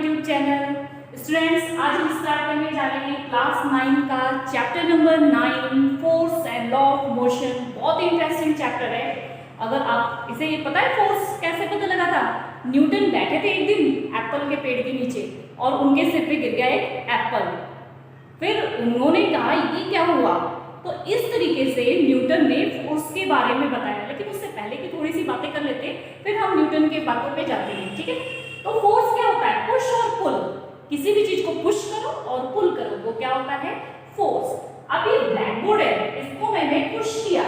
YouTube channel. Students, आज हम start करने जा रहे हैं क्लास 9 का chapter number 9 force and law of motion. बहुत ही इंटरेस्टिंग चैप्टर है। अगर आप इसे पता है फोर्स कैसे पता लगा था? न्यूटन बैठे थे एक दिन एप्पल के पेड़ के नीचे और उनके सिर पे गिर गया एक एप्पल। फिर उन्होंने कहा ये क्या हुआ, तो इस तरीके से न्यूटन ने फोर्स के बारे में बताया। लेकिन उससे पहले की थोड़ी सी बातें कर लेते हैं, फिर हम न्यूटन के बातों पे जाते हैं। ठीक है, तो फोर्स क्या होता है? पुश और पुल। किसी भी चीज को पुश करो और पुल करो, वो क्या होता है? फोर्स। अब ये ब्लैक बोर्ड है, इसको मैंने पुश किया,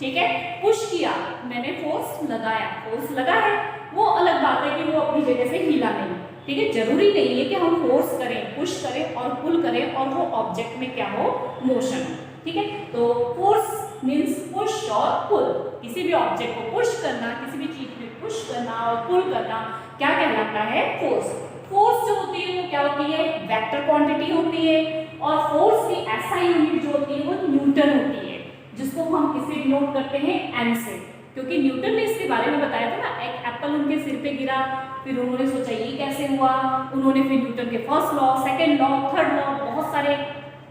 ठीक है, पुश किया, मैंने फोर्स लगाया, फोर्स लगा है। वो अलग बात है कि वो अपनी जगह से हिला नहीं। ठीक है, जरूरी नहीं है कि हम फोर्स करें, पुश करें और पुल करें और वो ऑब्जेक्ट में क्या हो, मोशन। ठीक है, तो फोर्स मींस पुश और पुल। किसी भी ऑब्जेक्ट को पुश करना, किसी भी चीज में पुश करना और पुल करना क्या कहलाता है? फोर्स। फोर्स जो होती है वो क्या होती है? वेक्टर क्वांटिटी होती है। और फोर्स की एसआई यूनिट जो होती है वो न्यूटन होती है, जिसको हम किससे डिनोट करते हैं? एन से। क्योंकि न्यूटन ने इसके बारे में बताया था ना, एक एप्पल उनके सिर पे गिरा, फिर उन्होंने सोचा ये कैसे हुआ। उन्होंने फिर न्यूटन के first law, second law, third law, बहुत सारे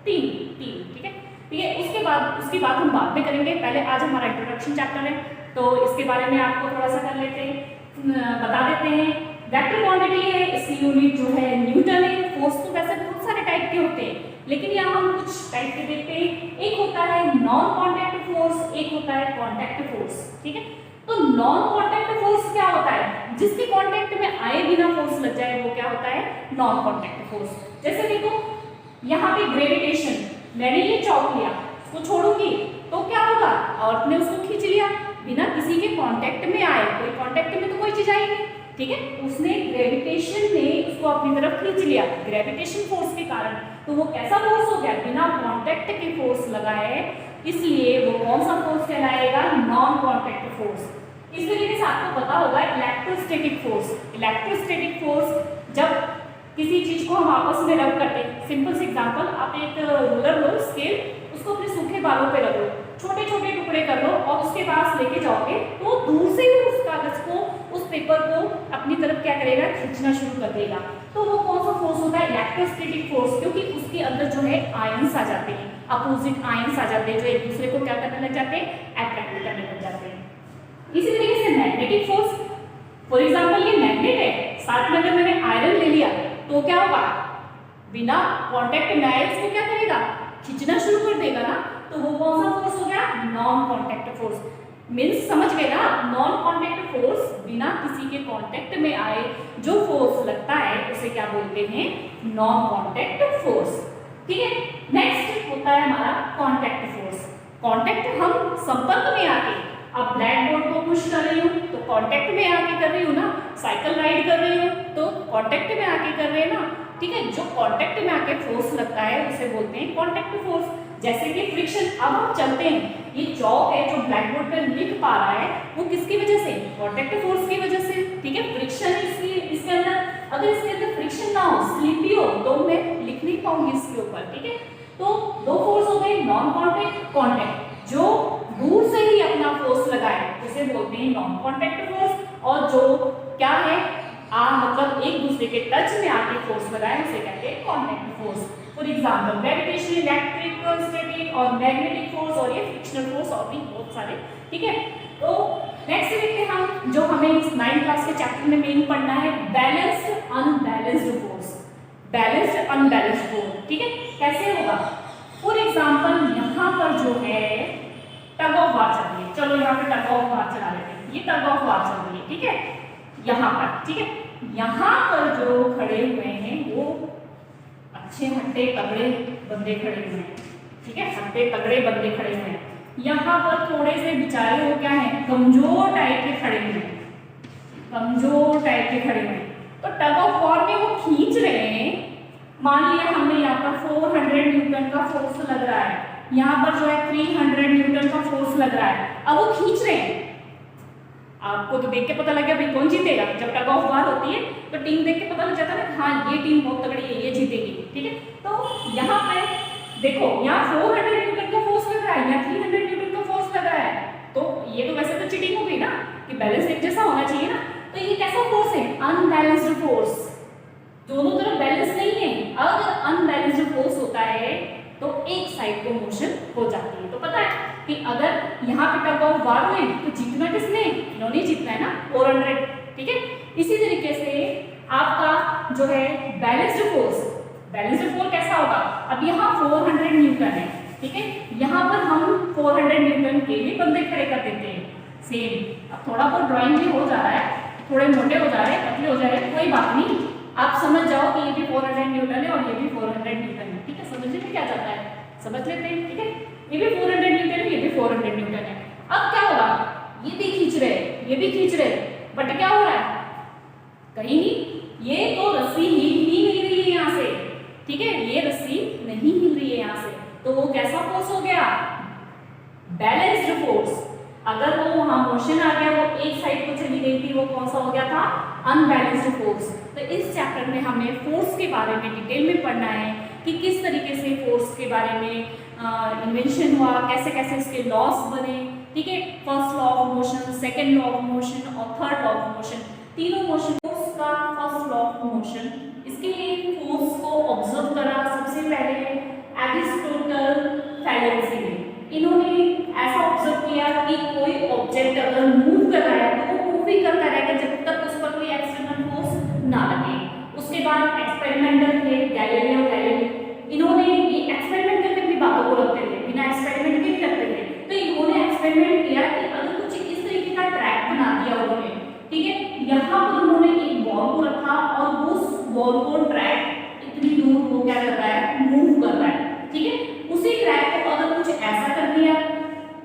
तीन। ठीक है, उसकी बात हम बाद में करेंगे। पहले आज हमारा इंट्रोडक्शन चैप्टर है, तो इसके बारे में आपको थोड़ा सा कर लेते हैं, बता देते हैं। वेक्टर क्वांटिटी है, इसकी यूनिट जो है न्यूटन है। फोर्स तो वैसे बहुत सारे टाइप के होते हैं, लेकिन यहाँ हम कुछ टाइप के देखते हैं। एक होता है नॉन कॉन्टैक्ट फोर्स, एक होता है कॉन्टैक्ट फोर्स। ठीक है, तो नॉन कॉन्टैक्ट फोर्स क्या होता है? जिसके कॉन्टैक्ट में आए बिना फोर्स लग जाए वो क्या होता है? Non contact force. जैसे देखो यहाँ पे ग्रेविटेशन, मैंने ये चौक लिया, उसको छोड़ूंगी तो क्या होगा? अर्थ ने उसको खींच लिया बिना किसी के कांटेक्ट में आए। कोई कांटेक्ट में तो कोई चीज आई नहीं। ठीक है, उसने ग्रेविटेशन ने उसको अपनी तरफ खींच लिया ग्रेविटेशन फोर्स के कारण। तो वो कैसा फोर्स हो गया? बिना कांटेक्ट के फोर्स लगाए, इसलिए वो कौन सा फोर्स कहलाएगा? Non contact force. इस तरीके से आपको पता होगा इलेक्ट्रोस्टैटिक फोर्स। इलेक्ट्रोस्टैटिक फोर्स जब किसी चीज को हम आपस में रब करते हैं। सिंपल सी एग्जांपल, आप एक रूलर लो, स्केल, उसको अपने सूखे बालों पे रख लो, छोटे छोटे टुकड़े कर लो और उसके पास लेके जाओगे तो दूर से ही उस कागज को, उस पेपर को अपनी तरफ क्या करेगा? खींचना शुरू कर देगा। तो वो कौन सा फोर्स होता है? Electrostatic force. क्योंकि उसके अंदर जो है आयंस आ जाते हैं, अपोजिट आयंस आ जाते हैं, जो एक दूसरे को क्या करने लग जाते हैं? अट्रैक्ट करने लग जाते हैं। इसी तरीके से मैग्नेटिक फोर्स, फॉर एग्जाम्पल ये मैग्नेट है, साथ में अगर मैंने आयरन ले लिया तो क्या होगा? बिना कांटेक्ट में आए इसको क्या करेगा? खींचना शुरू कर देगा ना। तो वो कौन सा फोर्स हो गया? Non contact force. मींस समझ गए ना, नॉन कांटेक्ट फोर्स, बिना किसी के कांटेक्ट में आए जो फोर्स लगता है उसे क्या बोलते हैं? Non contact force. ठीक है, नेक्स्ट होता है हमारा कांटेक्ट फोर्स। कांटेक्ट हम संपर्क में आके, अब ब्लैक बोर्ड को पुश कर रही हूँ तो कांटेक्ट में आके कर रही हूँ ना, साइकिल राइड कर रही हूँ तो कांटेक्ट में आके कर रहे हैं ना। ठीक है, जो कांटेक्ट में आके फोर्स लगता है उसे बोलते हैं कांटेक्ट फोर्स। जैसे कि फ्रिक्शन, अब हम चलते हैं, ये चौक है जो ब्लैक बोर्ड पर लिख पा रहा है वो किसकी वजह से? कांटेक्ट फोर्स की वजह से। ठीक है, फ्रिक्शन इसके अंदर, अगर इसके अंदर फ्रिक्शन ना हो, स्लिपी हो, तो मैं लिख नहीं पाऊंगी इसके ऊपर। ठीक है, तो दो फोर्स हो गए, नॉन कांटेक्ट, कांटेक्ट। जो दूर से ही अपना फोर्स लगाए उसे बोलते हैं नॉन कांटेक्ट फोर्स। और जो क्या है, मतलब एक दूसरे के टच में आके फोर्स लगाए उसे कहते हैं contact force. For example gravitation, electric static और मैग्नेटिक फोर्स, और ये फ्रिक्शनल फोर्स और भी बहुत सारे। ठीक है, तो नेक्स्ट देखते हैं हम, जो हमें इस 9th क्लास के चैप्टर में मेन पढ़ना है, balanced unbalanced force. Balanced unbalanced force. ठीक है, कैसे होगा? फॉर एग्जाम्पल यहाँ पर जो है टग ऑफ वार चल रही है, चलो यहाँ पे टग ऑफ वार चला लेते हैं, ये टग ऑफ वार चल रही है। ठीक है, यहाँ पर, ठीक है, यहाँ पर जो खड़े हुए हैं वो अच्छे हट्टे तगड़े बंदे खड़े हुए हैं। ठीक है, हट्टे तगड़े बंदे खड़े हुए हैं। यहाँ पर थोड़े से बेचारे वो क्या है? कमजोर टाइप के खड़े हुए हैं, कमजोर टाइप के खड़े हुए हैं। तो टग ऑफ वॉर में वो खींच रहे हैं। मान लिया हमने यहाँ पर 400 न्यूटन का फोर्स लग रहा है, यहाँ पर जो है 300 न्यूटन का फोर्स लग रहा है। अब वो खींच रहे हैं, आपको तो देख के पता लग गया भाई कौन जीतेगा। जब टग ऑफ वार होती है तो टीम देख के पता लग जाता है ना, हाँ ये टीम बहुत तगड़ी है, ये जीतेगी। ठीक है, तो यहाँ पे देखो, यहाँ 400 न्यूटन का फोर्स लग रहा है, यहाँ 300 न्यूटन का फोर्स लग रहा है। तो ये तो वैसे तो चीटिंग हो गई ना, कि बैलेंस एक जैसा होना चाहिए ना। तो ये कैसा फोर्स है? Unbalanced force. जो साइड को मोशन हो जाती है। तो पता है कि अगर यहाँ पे टग ऑफ वार हुई तो जीतना किसने, इन्होंने जीतना है ना 400, ठीक है। इसी तरीके से आपका जो है बैलेंस्ड फोर्स, बैलेंस्ड फोर्स कैसा होगा, अब यहाँ 400 न्यूटन है, ठीक है, यहाँ पर हम 400 न्यूटन के भी बंदे खड़े कर देते हैं सेम। अब थोड़ा बहुत ड्राइंग भी हो जा रहा है, थोड़े मोटे हो जा रहे हैं, पतले हो जा रहे हैं, कोई बात नहीं, आप समझ जाओ कि ये भी 400 न्यूटन है और ये भी 400 न्यूटन है, ठीक है, समझने में क्या जाता है, समझ लेते हैं, ठीक है, ये भी 400 न्यूटन है, ये भी 400 न्यूटन है। अब क्या होगा, ये भी खींच रहे, ये भी खींच रहे, बट क्या हो रहा है, कहीं नहीं, ये तो रस्सी ही नहीं हिल रही है यहाँ से, ठीक है, ये रस्सी नहीं हिल रही है यहाँ से, तो वो कैसा फोर्स हो गया, बैलेंस्ड फोर्स। अगर वो वहां मोशन आ गया, वो एक साइड को चली गई थी, वो कौन सा हो गया था, अनबैलेंस्ड फोर्स। तो इस चैप्टर में हमें फोर्स के बारे में डिटेल में पढ़ना है कि किस तरीके से फोर्स के बारे में इन्वेंशन हुआ, कैसे कैसे इसके लॉस बने, ठीक है, first law of motion, second law of motion और थर्ड लॉ ऑफ मोशन, तीनों मोशन। फोर्स का फर्स्ट लॉ ऑफ मोशन, इसके लिए फोर्स को ऑब्जर्व करा सबसे पहले एरिस्टोटल फैलेंसी ने। इन्होंने ऐसा ऑब्जर्व किया कि कोई ऑब्जेक्ट अगर मूव कर रहा है तो वो मूव ही करता रहेगा जब तक उस पर कोई एक्सटर्नल फोर्स ना लगे। उसके बाद एक्सपेरिमेंटर थे गैलीलियो गैलीली, इन्होंने ये एक्सपेरिमेंट करके अपनी बातों को रखते थे, बिना एक्सपेरिमेंट के नहीं रखते थे। तो इन्होंने एक्सपेरिमेंट किया कि अगर कुछ इस तरीके का ट्रैक बना दिया उन्होंने, ठीक है, यहाँ पर उन्होंने एक बॉल को रखा और उस बॉल को ट्रैक इतनी दूर वो क्या कर रहा है, मूव कर रहा है, ठीक है, उसी ट्रैक को अगर कुछ ऐसा कर दिया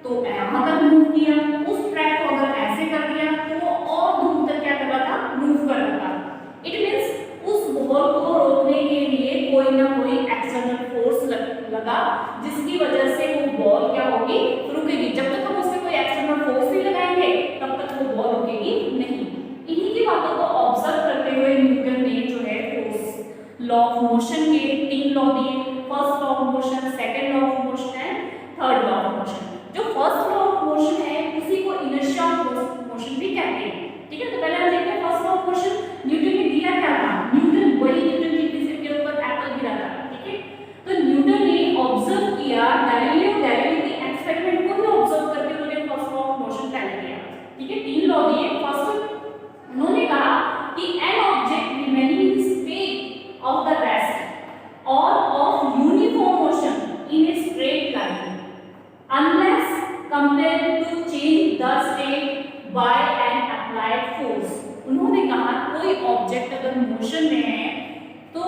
तो यहाँ तक मूव किया, उस ट्रैक को अगर ऐसे कर दिया तो वो और दूर तक क्या कर रहा था, मूव कर रहा था। इट मींस उस बॉल को रोकने के लिए कोई ना कोई एक्सटर्नल फोर्स लगा, जिसकी वजह से वो बॉल क्या होगी, रुकेगी। जब तक हम उससे कोई एक्सटर्नल फोर्स नहीं लगाएंगे तब तक वो बॉल रुकेगी नहीं। इन्हीं की बातों को ऑब्जर्व करते हुए न्यूटन ने जो है फोर्स लॉ ऑफ मोशन के 3 लॉ दिए, first law of motion, second law of motion and third law of motion. जो फर्स्ट लॉ ऑफ मोशन है उसी को इनर्शिया ऑफ मोशन भी कहते हैं, ठीक है। तो पहले हम देखते हैं first law of motion, Newton ने दिया क्या था, न्यूटन वही न्यूटन की फिजिक्स के ऊपर एप्पल गिरा था, ठीक है। तो न्यूटन ने ऑब्जर्व किया, गैलीलियो गैलीली के एक्सपेरिमेंट को भी ऑब्जर्व करके उन्होंने फर्स्ट लॉ ऑफ मोशन पहले दिया, ठीक है। 3 लॉ दिए। फर्स्ट उन्होंने कहा कि an object remaining in state of the rest or of uniform motion in a straight line unless compelled to change the state by an applied force। उन्होंने कहा कोई ऑब्जेक्ट अगर मोशन में है तो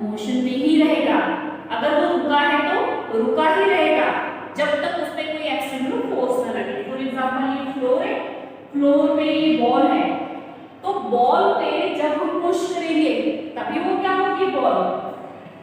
मोशन में ही रहेगा, अगर वो रुका है तो रुका ही रहेगा जब तक उस पर कोई एक्सटर्नल फोर्स न लगे। फॉर एग्जांपल ये फ्लोर है, फ्लोर पे ये बॉल है, तो बॉल पे जब हम पुश करेंगे तभी वो क्या होगी, बॉल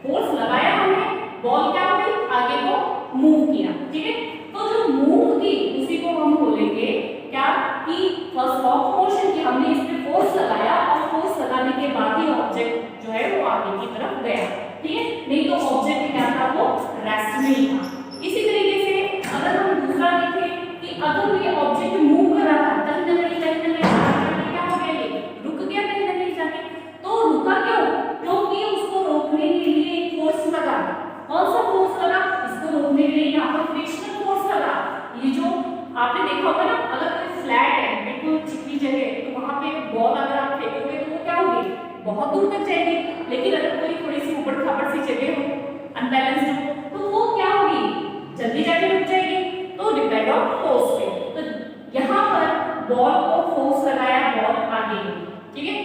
फोर्स लगाया हमने, बॉल क्या हुई, आगे को मूव किया, ठीक है। तो जो मूव की उसी को हम बोलेंगे क्या कि फर्स्ट लॉ ऑफ मोशन, कि हमने इस पे फोर्स लगाया और फोर्स लगाने के बाद ही ऑब्जेक्ट जो है वो आगे की तरफ गया, ठीक है, नहीं तो ऑब्जेक्ट क्या था, वो रेस्ट में ही था। इसी तरीके से अगर हम दूसरा देखें कि अगर ये ऑब्जेक्ट मूव कर रहा था कहीं ना कहीं क्या हो गया, ये रुक गया कहीं ना कहीं जाके, तो रुका क्यों, क्योंकि उसको रोकने के लिए एक फोर्स लगा। कौन सा फोर्स लगा, इसको रोकने के लिए यहाँ पर फ्रिक्शनल फोर्स लगा। ये जो आपने देखा होगा ना, अगर कोई फ्लैट है बिल्कुल चिकनी जगह, तो वहां पे बॉल अगर आप फेंकोगे तो वो क्या होगी, बहुत दूर तक जाएगी। लेकिन अगर कोई थोड़ी सी ऊबड़ खाबड़ सी जगह हो, अनबैलेंस्ड हो, तो वो क्या होगी, जल्दी जाके रुक जाएगी। तो डिपेंड ऑन फोर्स पे, तो यहाँ पर बॉल को फोर्स लगाया, बॉल आगे, ठीक है,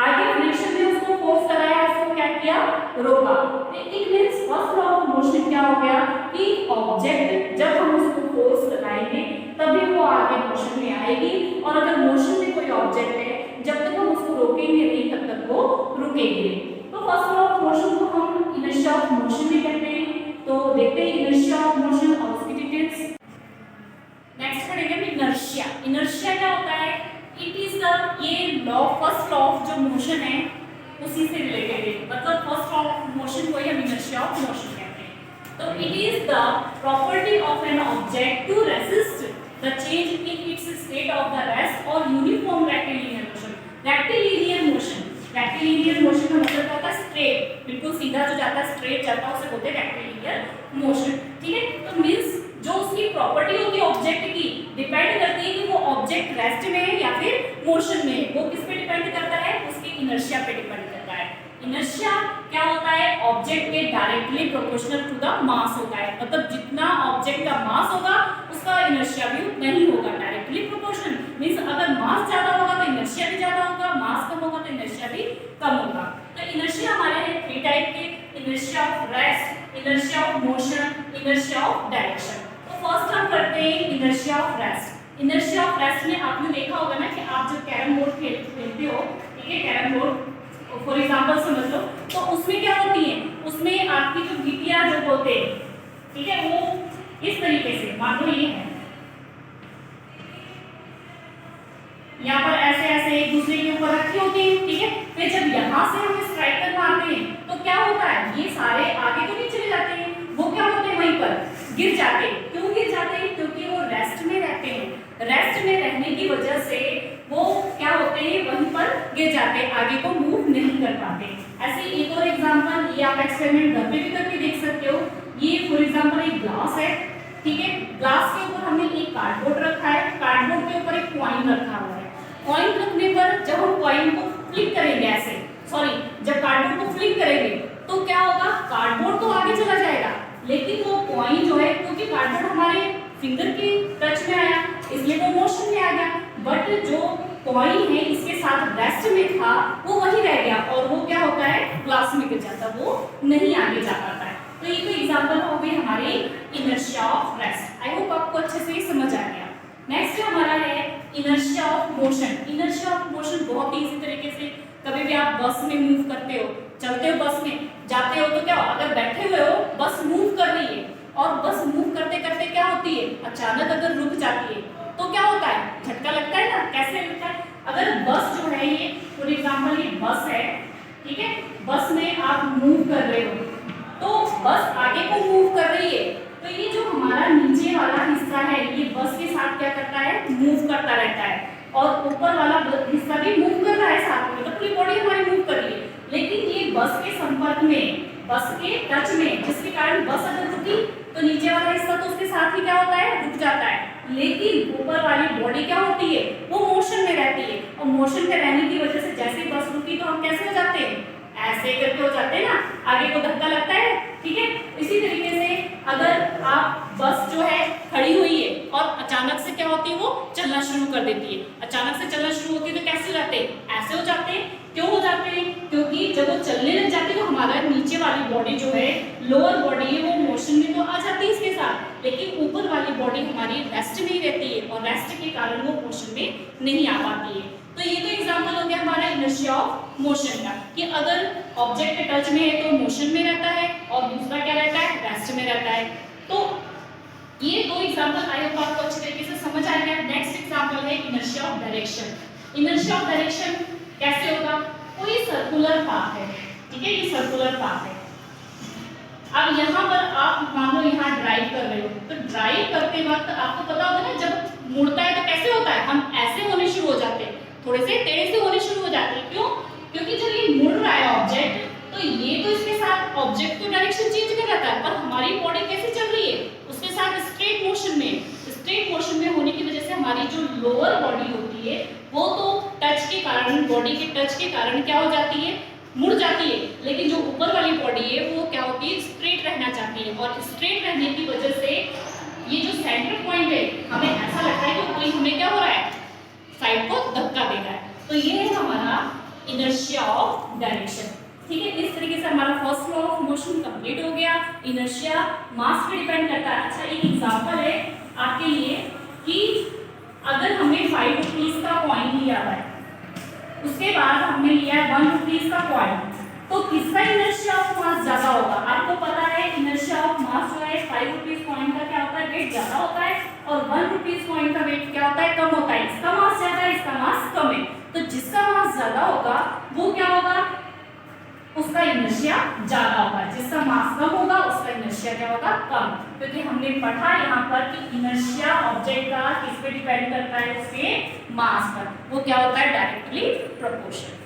आगे फ्रिक्शन में उसको फोर्स लगाया, उसको क्या किया, रोका। It means first law of motion क्या हो गया कि ऑब्जेक्ट जब हम उसको फोर्स लगाएंगे तभी वो आगे मोशन में आएगी, और अगर मोशन में कोई ऑब्जेक्ट है जब तक हम उसको रोकेंगे नहीं तब तक वो रुकेगी। तो फर्स्ट लॉ ऑफ मोशन को हम इनर्शिया ऑफ मोशन भी कहते हैं। तो देखते हैं इनर्शिया ऑफ मोशन और उसकी डिटेल्स। नेक्स्ट पढ़ेंगे हम इनर्शिया। इनर्शिया क्या होता है, इट इज द, ये लॉ, फर्स्ट लॉ ऑफ जो मोशन है उसी से रिलेटेड है, मतलब फर्स्ट लॉ ऑफ मोशन को ही हम इनर्शिया ऑफ मोशन कहते हैं। तो it is the property of an object to resist the change in its state of the rest or uniform rectilinear motion. Rectilinear motion, rectilinear motion का मतलब होता है straight, बिल्कुल सीधा जो जाता है, स्ट्रेट जाता है, उसे बोलते हैं रेक्टिलिनियर मोशन। ठीक है, तो मींस जो उसकी प्रॉपर्टी होती है ऑब्जेक्ट की, डिपेंड करती है कि वो ऑब्जेक्ट रेस्ट में है या फिर मोशन में है। वो किस पे डिपेंड करता है? उसके इनर्शिया पे डिपेंड करता है। इनर्शिया क्या होता है? ऑब्जेक्ट के directly proportional to the mass होता है, मतलब जितना ऑब्जेक्ट का मास होगा उसका इनर्शिया भी उतना ही होगा, डायरेक्टली प्रोपोर्शनल। मींस अगर मास ज्यादा होगा तो इनर्शिया भी ज्यादा होगा, मास कम होगा तो इनर्शिया भी कम होगा। तो इनर्शिया हमारे हैं 3 टाइप के, inertia of rest, inertia of motion, inertia of direction. तो फर्स्ट हम करते हैं inertia of rest. Inertia of rest में आपने देखा होगा ना कि आप जब कैरम बोर्ड खेलते हो, ठीक है, कैरम बोर्ड फॉर एग्जांपल समझ लो, तो उसमें क्या होती है, उसमें आपकी जो गीटियां जो बोलते हैं, ठीक है, वो इस तरीके से, मान लो ये है, यहाँ पर ऐसे ऐसे एक दूसरे के ऊपर रखी होती है, ठीक है। फिर जब यहाँ से हम स्ट्राइकर मारते हैं तो क्या होता है, ये सारे आगे तो नहीं चले जाते हैं, वो क्या होते हैं वहीं पर गिर जाते हैं। क्यों गिर जाते हैं? क्योंकि वो रेस्ट में रहते हैं। रेस्ट में रहने की वजह से वो क्या होते हैं, वहीं पर गिर जाते हैं, आगे को मूव नहीं कर पाते। ऐसे एक और एग्जांपल, ये आप एक्सपेरिमेंट घर पे भी करके देख सकते हो। ये फॉर एग्जांपल एक ग्लास है, ठीक है, ग्लास के ऊपर हमने एक कार्डबोर्ड रखा है, कार्डबोर्ड के ऊपर एक कॉइन रखा हुआ है। कॉइन रखने पर जब हम कॉइन को फ्लिप करेंगे ऐसे, सॉरी, जब कार्डबोर्ड को फ्लिप करेंगे तो क्या होगा, कार्डबोर्ड तो आगे चला जाएगा, लेकिन वो कॉइन जो है, क्योंकि कार्डबोर्ड हमारे फिंगर के टच में आया इसलिए वो मोशन में आ गया, बट जो कॉइन है इसके साथ रेस्ट में था वो वहीं रह गया और वो क्या होता है, ग्लास में गिर जाता, वो नहीं आगे जा पाता है। तो ये तो एग्जांपल हो गई हमारी inertia of rest. I hope आपको अच्छे से समझ आ गया। नेक्स्ट हमारा है inertia of motion. Inertia of motion बहुत ही इसी तरीके से, कभी भी आप बस में मूव करते हो, चलते हो बस में, जाते हो तो क्या, अगर बैठे हुए हो, बस मूव कर रही है और बस मूव करते करते क्या होती है, अचानक अगर रुक जाती है तो क्या होता है, झटका लगता है ना। कैसे लगता है, अगर बस जो है, ये फॉर एग्जांपल ये बस है, ठीक है, बस में आप मूव कर रहे हो तो बस आगे को मूव कर रही है, तो ये जो हमारा नीचे वाला हिस्सा है ये बस के साथ क्या करता है, मूव करता रहता है, और ऊपर वाला हिस्सा भी मूव कर रहा है साथ में, तो पूरी बॉडी हमारी मूव कर रही है, लेकिन ये बस के संपर्क में, बस के टच में, जिसके कारण बस अगर रुकी तो नीचे वाला हिस्सा तो उसके साथ ही क्या होता है, रुक जाता है, लेकिन ऊपर वाली बॉडी क्या होती है, वो मोशन में रहती है, और मोशन में रहने की वजह से जैसे बस रुकी तो हम कैसे हो जाते हैं, ऐसे करके हो जाते हैं ना, आगे को धक्का लगता है, ठीक है। इसी तरीके से अगर आप बस जो है खड़ी हुई है और अचानक से क्या होती है, वो चलना शुरू कर देती है, अचानक से चलना शुरू होती है तो कैसे हो जाते हैं, ऐसे हो जाते हैं। क्यों हो जाते हैं, क्योंकि जब वो चलने लग जाती है तो हमारा नीचे वाली बॉडी जो है, लोअर बॉडी है, वो मोशन में तो आ जाती है इसके साथ, लेकिन ऊपर वाली बॉडी हमारी रेस्ट में ही रहती है और रेस्ट के कारण वो मोशन में नहीं आ पाती है। तो ये तो एग्जांपल हो गया हमारा इनर्शिया ऑफ मोशन का, कि अगर ऑब्जेक्ट के टच में है तो मोशन में रहता है और दूसरा क्या रहता है, रेस्ट में रहता है। तो ये दो एग्जांपल आई होप आपको अच्छे तरीके से समझ आ गया। नेक्स्ट एग्जांपल है inertia of direction. Inertia of direction कैसे होगा, कोई सर्कुलर पाथ है, ठीक है, ये सर्कुलर पाथ है। अब यहाँ पर आप मान लो यहाँ ड्राइव कर रहे हो, तो ड्राइव करते वक्त आपको पता होगा ना, जब मुड़ता है तो कैसे होता है, हम ऐसे होने शुरू हो जाते हैं, थोड़े से टेढ़े से होने शुरू हो जाते हैं। क्यों, क्योंकि जब ये मुड़ रहा है ऑब्जेक्ट, तो ये तो इसके साथ ऑब्जेक्ट तो डायरेक्शन चेंज कर रहा है, पर हमारी बॉडी कैसे चल रही है, उसके साथ स्ट्रेट मोशन में। स्ट्रेट मोशन में होने की वजह से हमारी जो लोअर बॉडी होती है वो तो टच के कारण, बॉडी के टच के कारण क्या हो जाती है, मुड़ जाती है, लेकिन जो ऊपर वाली बॉडी है वो क्या होती है, स्ट्रेट रहना चाहती है, और स्ट्रेट रहने की वजह से ये जो सेंटर पॉइंट है, हमें ऐसा लगता है कि कोई हमें क्या हो रहा है, साइड को धक्का दे रहा है। तो ये है हमारा इनर्शिया ऑफ डायरेक्शन, ठीक है। इस तरीके से हमारा first law of motion complete हो गया। इनर्शिया मास पे डिपेंड करता है। अच्छा, एक एग्जांपल है आपके लिए कि अगर हमें 5 रुपीज का कॉइन लिया हुआ है, उसके बाद हमने लिया है 1 रुपीज का कॉइन, तो किसका इनर्शिया ऑफ मास ज्यादा होगा। आपको पता है इनर्शिया ऑफ मास जो है 5 रुपीज कॉइन का क्या होता है, वेट ज्यादा होता है, और 1 रुपीज कॉइन का वेट क्या होता है, कम होता है। इसका मास ज्यादा है, इसका मास कम है, तो जिसका मास ज्यादा होगा वो क्या होगा, उसका इनर्शिया ज्यादा होगा, जिसका मास कम होगा उसका इनर्शिया क्या होगा, कम। क्योंकि हमने पढ़ा यहाँ पर कि इनर्शिया ऑब्जेक्ट का किस पे डिपेंड करता है, उसके मास पर, वो क्या होता है, डायरेक्टली प्रोपोर्शनल।